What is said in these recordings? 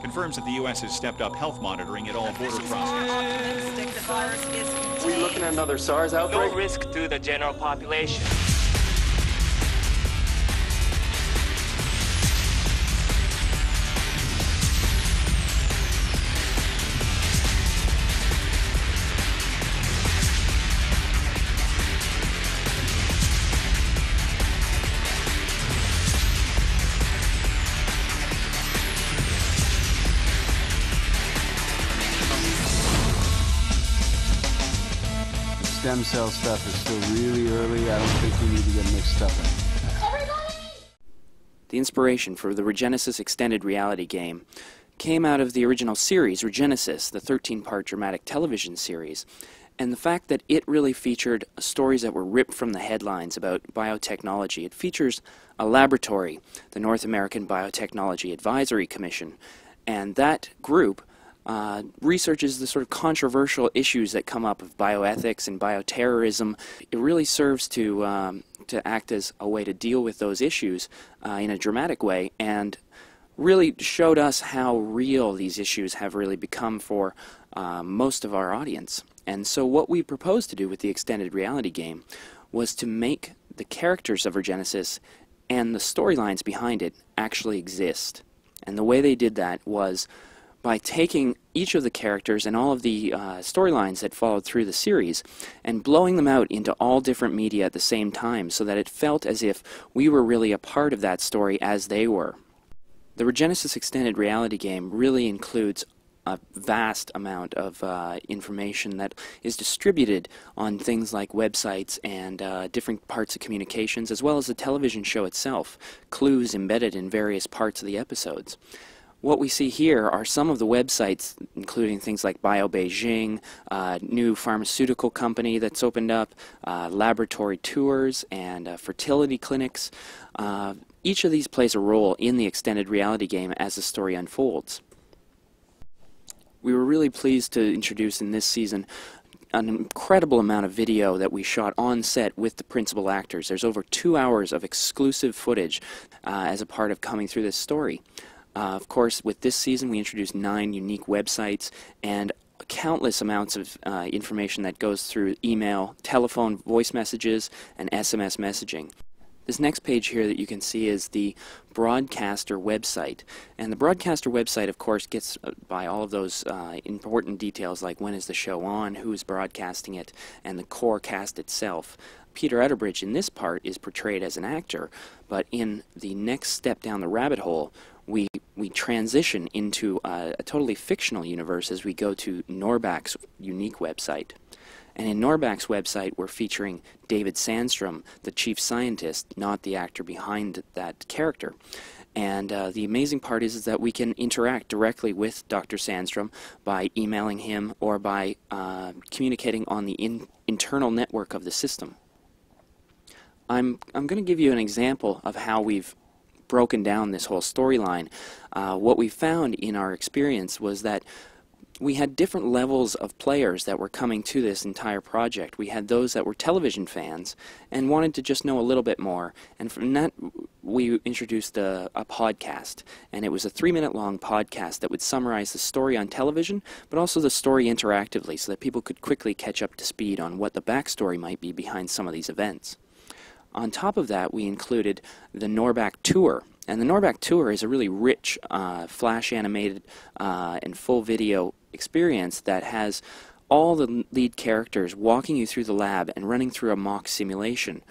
confirms that the U.S. has stepped up health monitoring at all border crossings. Optimistic the virus is contained. We looking at another SARS outbreak? No risk to the general population. Stem cell stuff is still really early. I don't think we need to get mixed up in it. The inspiration for the Regenesis extended reality game came out of the original series, Regenesis, the 13-part dramatic television series, and the fact that it really featured stories that were ripped from the headlines about biotechnology. It features a laboratory, the North American Biotechnology Advisory Commission, and that group researches the sort of controversial issues that come up of bioethics and bioterrorism. It really serves to act as a way to deal with those issues in a dramatic way, and really showed us how real these issues have really become for most of our audience. And so what we proposed to do with the extended reality game was to make the characters of Regenesis and the storylines behind it actually exist. And the way they did that was by taking each of the characters and all of the storylines that followed through the series and blowing them out into all different media at the same time, so that it felt as if we were really a part of that story as they were. The Regenesis extended reality game really includes a vast amount of information that is distributed on things like websites and different parts of communications, as well as the television show itself, clues embedded in various parts of the episodes. What we see here are some of the websites, including things like BioBeijing, new pharmaceutical company that's opened up, laboratory tours, and fertility clinics. Each of these plays a role in the extended reality game as the story unfolds. We were really pleased to introduce in this season an incredible amount of video that we shot on set with the principal actors. There's over 2 hours of exclusive footage as a part of coming through this story. Of course, with this season, we introduced 9 unique websites and countless amounts of information that goes through email, telephone, voice messages, and SMS messaging. This next page here that you can see is the broadcaster website. And the broadcaster website, of course, gets by all of those important details like when is the show on, who is broadcasting it, and the core cast itself. Peter Utterbridge in this part is portrayed as an actor, but in the next step down the rabbit hole, we transition into a totally fictional universe as we go to Norback's unique website. And in Norback's website, we're featuring David Sandstrom, the chief scientist, not the actor behind that character. And the amazing part is that we can interact directly with Dr. Sandstrom by emailing him or by communicating on the internal network of the system. I'm going to give you an example of how we've broken down this whole storyline. What we found in our experience was that we had different levels of players that were coming to this entire project. We had those that were television fans and wanted to just know a little bit more, and from that we introduced a podcast, and it was a 3-minute long podcast that would summarize the story on television, but also the story interactively so that people could quickly catch up to speed on what the backstory might be behind some of these events. On top of that, we included the Norback Tour. And the Norback Tour is a really rich, flash animated and full video experience that has all the lead characters walking you through the lab and running through a mock simulation.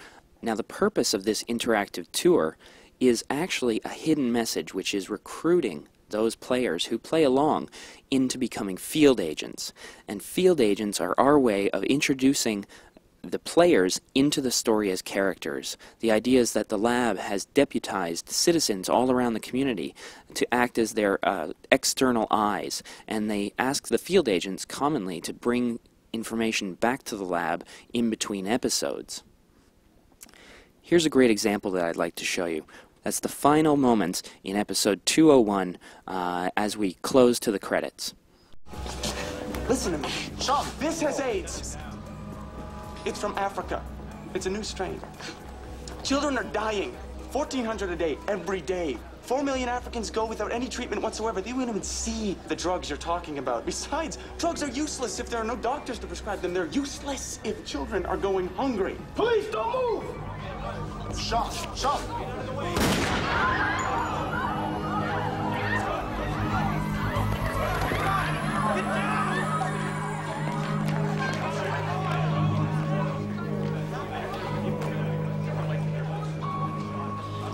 Now, the purpose of this interactive tour is actually a hidden message, which is recruiting those players who play along into becoming field agents. And field agents are our way of introducing the players into the story as characters. The idea is that the lab has deputized citizens all around the community to act as their external eyes, and they ask the field agents commonly to bring information back to the lab in between episodes. Here's a great example that I'd like to show you. That's the final moments in episode 201 as we close to the credits. Listen to me. Sean, this has AIDS. It's from Africa. It's a new strain. Children are dying. $1,400 a day, every day. 4 million Africans go without any treatment whatsoever. They won't even see the drugs you're talking about. Besides, drugs are useless if there are no doctors to prescribe them. They're useless if children are going hungry. Police, don't move! Sean!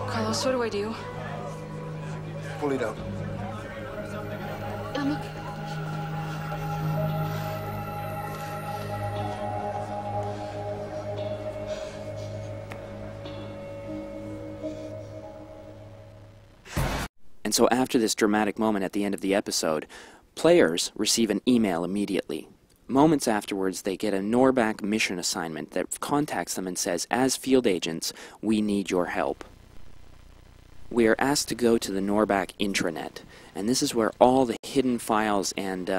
Carlos, what do I do? Pull it out. And so after this dramatic moment at the end of the episode, players receive an email immediately. Moments afterwards, they get a Norback mission assignment that contacts them and says, as field agents, we need your help. We are asked to go to the Norback intranet, and this is where all the hidden files and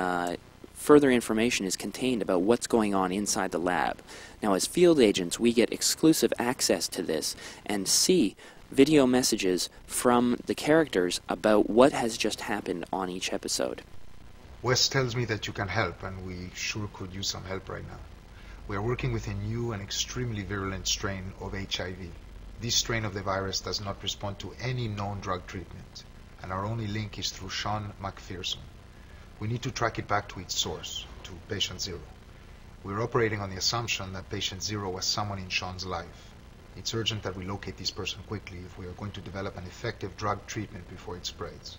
further information is contained about what's going on inside the lab. Now, as field agents, we get exclusive access to this and see video messages from the characters about what has just happened on each episode. Wes tells me that you can help, and we sure could use some help right now. We are working with a new and extremely virulent strain of HIV. This strain of the virus does not respond to any known drug treatment, and our only link is through Sean McPherson. We need to track it back to its source, to patient 0. We're operating on the assumption that patient 0 was someone in Sean's life. It's urgent that we locate this person quickly if we are going to develop an effective drug treatment before it spreads.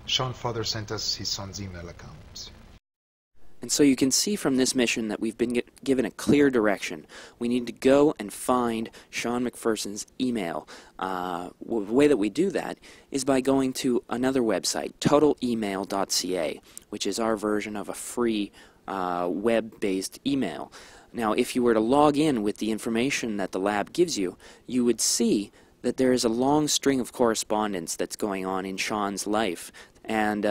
Sean's father sent us his son's email account. And so you can see from this mission that we've been given a clear direction. We need to go and find Sean McPherson's email. The way that we do that is by going to another website, totalemail.ca, which is our version of a free web-based email. Now, if you were to log in with the information that the lab gives you, you would see that there is a long string of correspondence that's going on in Sean's life. And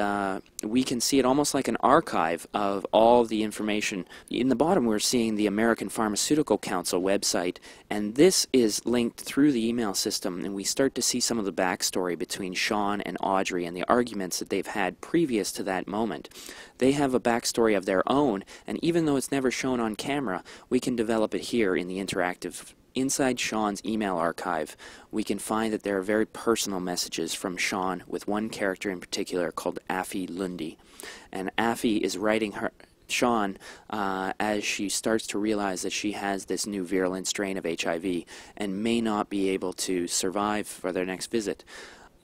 we can see it almost like an archive of all the information. In the bottom we're seeing the American Pharmaceutical Council website, and this is linked through the email system, and we start to see some of the backstory between Sean and Audrey and the arguments that they've had previous to that moment. They have a backstory of their own, and even though it's never shown on camera, we can develop it here in the interactive. Inside Sean's email archive, we can find that there are very personal messages from Sean with one character in particular called Affie Lundy. And Affie is writing Sean as she starts to realize that she has this new virulent strain of HIV and may not be able to survive for their next visit.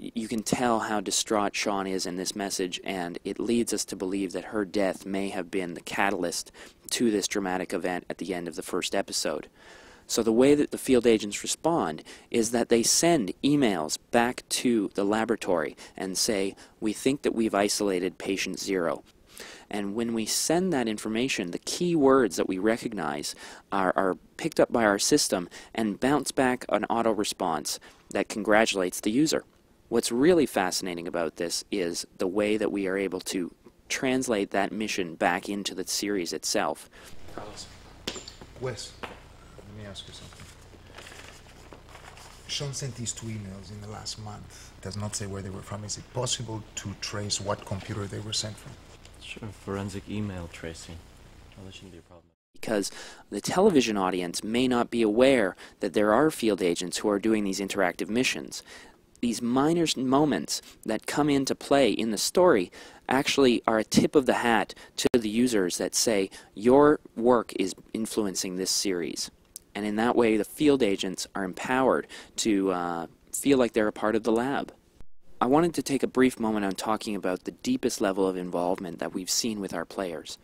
You can tell how distraught Sean is in this message, and it leads us to believe that her death may have been the catalyst to this dramatic event at the end of the first episode. So the way that the field agents respond is that they send emails back to the laboratory and say, we think that we've isolated patient 0. And when we send that information, the key words that we recognize are picked up by our system and bounce back an auto response that congratulates the user. What's really fascinating about this is the way that we are able to translate that mission back into the series itself. Carlos. Wes. Let me ask you something. Sean sent these 2 emails in the last month. It does not say where they were from. Is it possible to trace what computer they were sent from? Sure, forensic email tracing. Well, that shouldn't be a problem. Because the television audience may not be aware that there are field agents who are doing these interactive missions. These minor moments that come into play in the story actually are a tip of the hat to the users that say, your work is influencing this series. And in that way, the field agents are empowered to feel like they're a part of the lab. I wanted to take a brief moment on talking about the deepest level of involvement that we've seen with our players.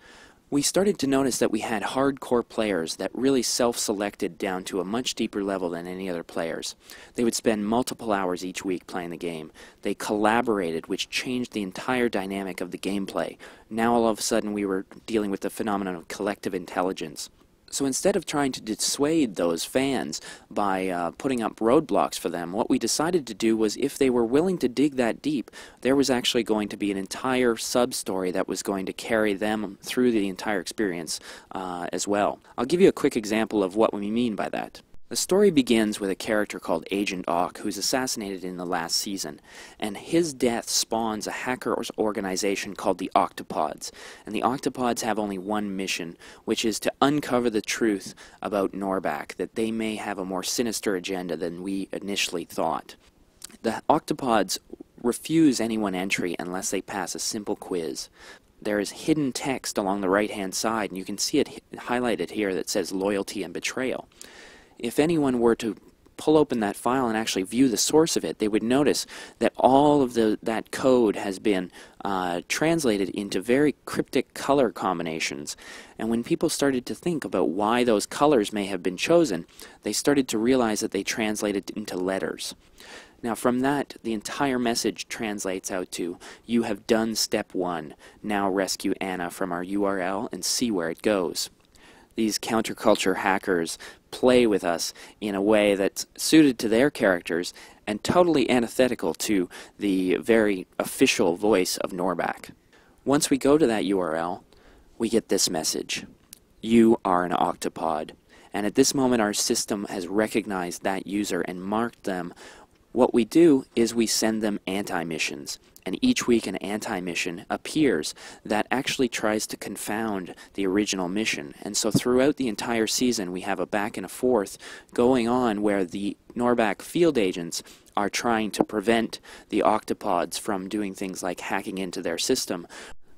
We started to notice that we had hardcore players that really self-selected down to a much deeper level than any other players. They would spend multiple hours each week playing the game. They collaborated, which changed the entire dynamic of the gameplay. Now all of a sudden we were dealing with the phenomenon of collective intelligence. So instead of trying to dissuade those fans by putting up roadblocks for them, what we decided to do was, if they were willing to dig that deep, there was actually going to be an entire sub-story that was going to carry them through the entire experience as well. I'll give you a quick example of what we mean by that. The story begins with a character called Agent Ock, who's assassinated in the last season, and his death spawns a hacker organization called the Octopods. And the Octopods have only one mission, which is to uncover the truth about Norback, that they may have a more sinister agenda than we initially thought. The Octopods refuse anyone entry unless they pass a simple quiz. There is hidden text along the right-hand side, and you can see it highlighted here that says loyalty and betrayal. If anyone were to pull open that file and actually view the source of it, they would notice that all of that code has been translated into very cryptic color combinations. And when people started to think about why those colors may have been chosen, they started to realize that they translated into letters. Now from that, the entire message translates out to, "You have done step 1. Now rescue Anna from our URL and see where it goes." These counterculture hackers play with us in a way that's suited to their characters and totally antithetical to the very official voice of Norback. Once we go to that URL, we get this message: "You are an Octopod." And at this moment our system has recognized that user and marked them. What we do is we send them anti-missions, and each week an anti-mission appears that actually tries to confound the original mission. And so throughout the entire season we have a back and a forth going on where the Norback field agents are trying to prevent the Octopods from doing things like hacking into their system.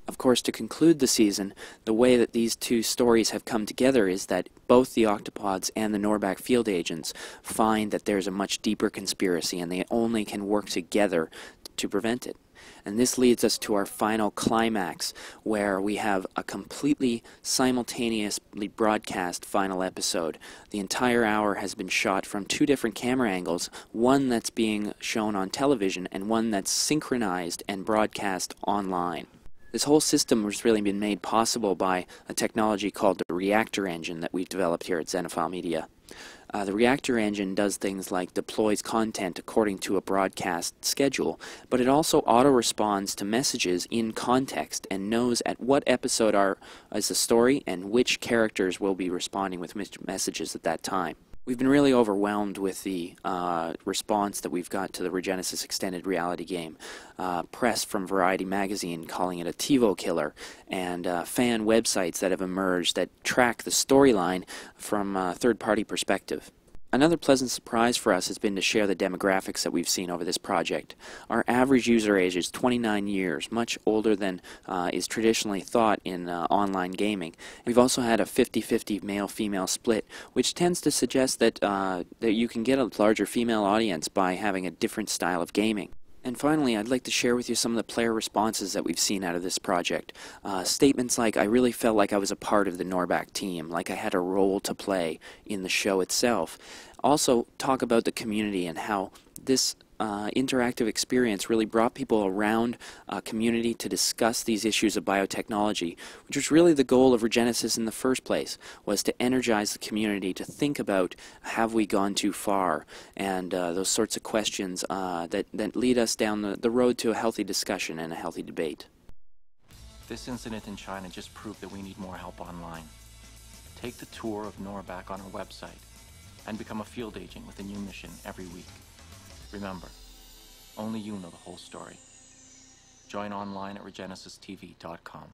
Of course, to conclude the season, the way that these two stories have come together is that both the Octopods and the Norback field agents find that there's a much deeper conspiracy and they only can work together to prevent it. And this leads us to our final climax, where we have a completely simultaneously broadcast final episode. The entire hour has been shot from 2 different camera angles, one that's being shown on television and one that's synchronized and broadcast online. This whole system has really been made possible by a technology called the reactor engine that we've developed here at Xenophile Media. The reactor engine does things like deploys content according to a broadcast schedule, but it also auto-responds to messages in context and knows at what episode is the story and which characters will be responding with messages at that time. We've been really overwhelmed with the response that we've got to the Regenesis extended reality game. Press from Variety magazine calling it a TiVo killer, and fan websites that have emerged that track the storyline from a third-party perspective. Another pleasant surprise for us has been to share the demographics that we've seen over this project. Our average user age is 29 years, much older than is traditionally thought in online gaming. We've also had a 50-50 male-female split, which tends to suggest that, that you can get a larger female audience by having a different style of gaming. And finally, I'd like to share with you some of the player responses that we've seen out of this project. Statements like, "I really felt like I was a part of the Norback team, like I had a role to play in the show itself." Also, talk about the community and how this interactive experience really brought people around a community to discuss these issues of biotechnology, which was really the goal of Regenesis in the first place, was to energize the community to think about, have we gone too far, and those sorts of questions that lead us down the road to a healthy discussion and a healthy debate. This incident in China just proved that we need more help online. Take the tour of Norback on our website and become a field agent with a new mission every week. Remember, only you know the whole story. Join online at regenesistv.com.